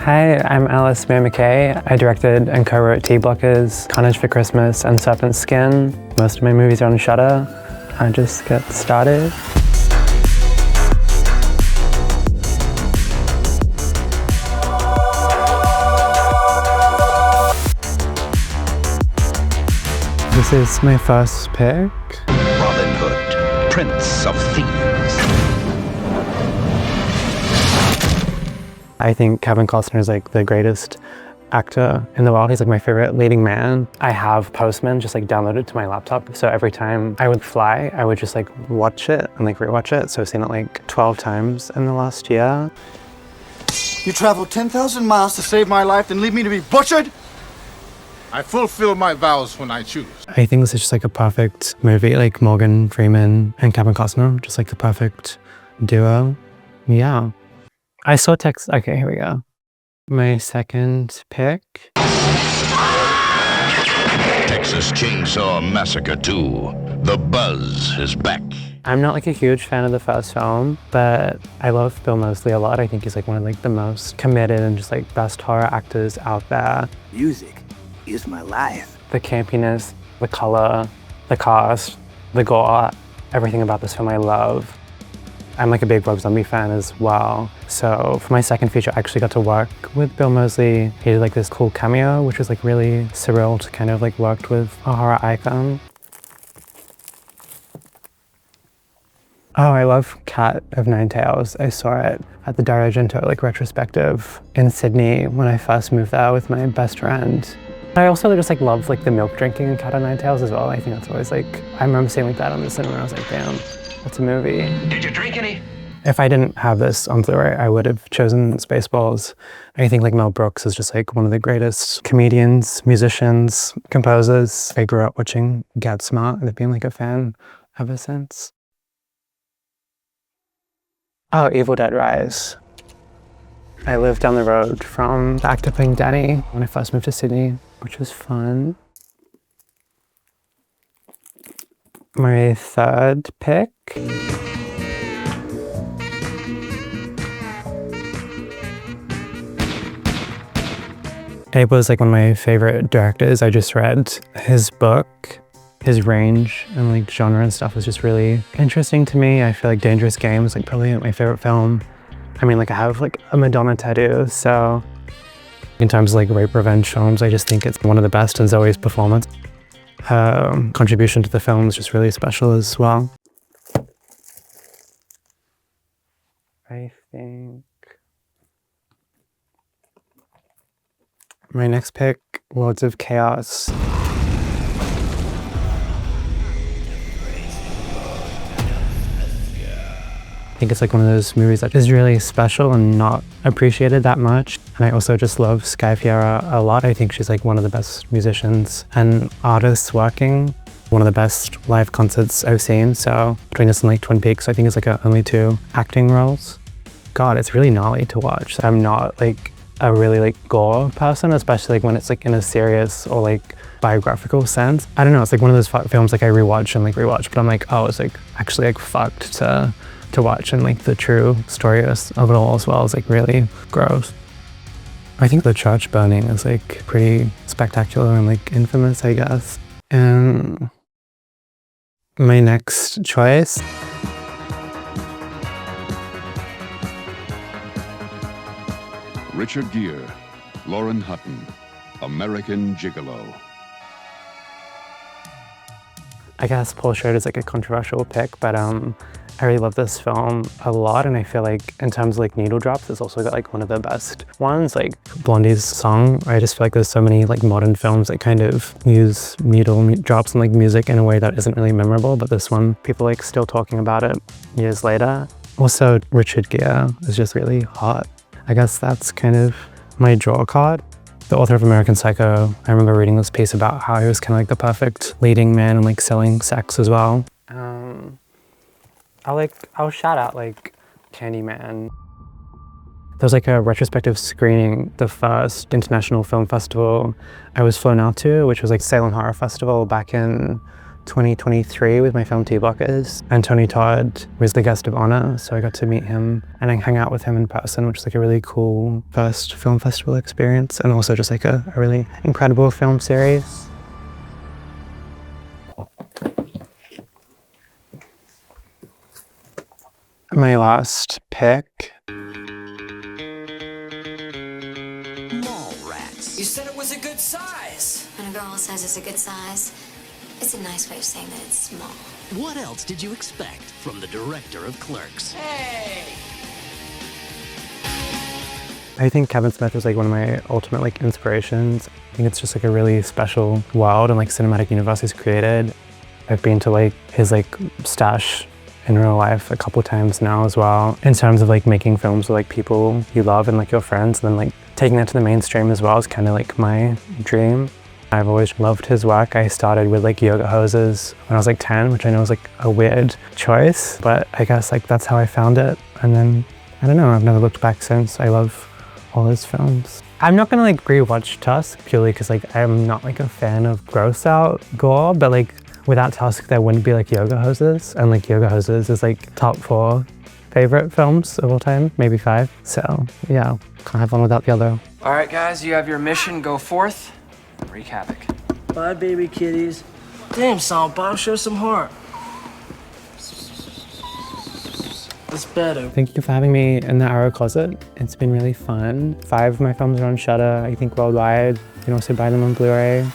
Hi, I'm Alice Maio Mackay. I directed and co-wrote T-Blockers, Carnage for Christmas, and Serpent Skin. Most of my movies are on Shudder. I just get started. This is my first pick. Robin Hood, Prince of Thieves. I think Kevin Costner is like the greatest actor in the world. He's like my favorite leading man. I have Postman just like downloaded to my laptop. So every time I would fly, I would just like watch it and like rewatch it. So I've seen it like 12 times in the last year. You traveled 10,000 miles to save my life and leave me to be butchered? I fulfill my vows when I choose. I think this is just like a perfect movie, like Morgan Freeman and Kevin Costner, just like the perfect duo. Yeah. I saw text. Okay, here we go. My second pick. Texas Chainsaw Massacre 2. The buzz is back. I'm not like a huge fan of the first film, but I love Bill Moseley a lot. I think he's like one of like the most committed and just like best horror actors out there. Music is my life. The campiness, the color, the cast, the gore, everything about this film I love. I'm like a big Rob Zombie fan as well. So for my second feature, I actually got to work with Bill Moseley. He did like this cool cameo, which was like really surreal to kind of like work with a horror icon. Oh, I love Cat of Nine Tails. I saw it at the Dario Argento like retrospective in Sydney when I first moved there with my best friend. I also just like love like the milk drinking in Cat of Nine Tails as well. I think that's always like, I remember seeing like that on the cinema and I was like, damn, that's a movie. Did you drink any? If I didn't have this on Blu-ray, I would have chosen Spaceballs. I think like Mel Brooks is just like one of the greatest comedians, musicians, composers. I grew up watching Get Smart and I've been like a fan ever since. Oh, Evil Dead Rise. I lived down the road from the actor playing Danny when I first moved to Sydney, which was fun. My third pick. Abe was like one of my favorite directors. I just read his book. His range and like genre and stuff was just really interesting to me. I feel like Dangerous Game is like probably my favorite film. I mean, like I have like a Madonna tattoo, so in terms of like rape revenge films, I just think it's one of the best, and Zoe's performance. Her contribution to the film is just really special as well. I think my next pick, Lords of Chaos. I think it's like one of those movies that is really special and not appreciated that much. And I also just love Sky Fiera a lot. I think she's like one of the best musicians and artists working. One of the best live concerts I've seen. So between this and like Twin Peaks, I think it's like only 2 acting roles. God, it's really gnarly to watch. I'm not like a really like gore person, especially like when it's like in a serious or like biographical sense. I don't know, it's like one of those films like I rewatch and like rewatch, but I'm like, oh, it's like actually like fucked to watch, and like the true story of it all as well is like really gross. I think the church burning is like pretty spectacular and like infamous, I guess. And my next choice. Richard Gere, Lauren Hutton, American Gigolo. I guess Paul Schrader is like a controversial pick, but I really love this film a lot, and I feel like in terms of like needle drops, it's also got like one of the best ones, like Blondie's song. I just feel like there's so many like modern films that kind of use needle drops and like music in a way that isn't really memorable, but this one, people like still talking about it years later. Also, Richard Gere is just really hot. I guess that's kind of my draw card. The author of American Psycho, I remember reading this piece about how he was kind of like the perfect leading man and like selling sex as well. I'll shout out like Candyman. There was like a retrospective screening, the first international film festival I was flown out to, which was like Salem Horror Festival back in 2023 with my film T-Blockers, and Tony Todd was the guest of honor, so I got to meet him and then hang out with him in person, which is like a really cool first film festival experience, and also just like a really incredible film series. My last pick. You said it was a good size. When a girl says it's a good size, it's a nice way of saying that it's small. What else did you expect from the director of Clerks? Hey! I think Kevin Smith was like one of my ultimate like inspirations. I think it's just like a really special world and like cinematic universe he's created. I've been to like his like stash in real life a couple times now as well, in terms of like making films with like people you love and like your friends, and then like taking that to the mainstream as well is kind of like my dream. I've always loved his work. I started with like yoga hoses when I was like 10, which I know is like a weird choice, but I guess like that's how I found it. And then, I don't know, I've never looked back since. I love all his films. I'm not gonna like rewatch Tusk purely because like I'm not like a fan of gross out gore, but like without Tusk there wouldn't be like yoga hoses, and like yoga hoses is like top 4 favorite films of all time, maybe 5. So yeah, can't have one without the other. All right, guys, you have your mission. Go forth, wreak havoc. Bye, baby kitties. Damn, Salt Bob, show some heart. That's better. Thank you for having me in the Arrow Closet. It's been really fun. 5 of my films are on Shudder, I think worldwide. You can also buy them on Blu-ray.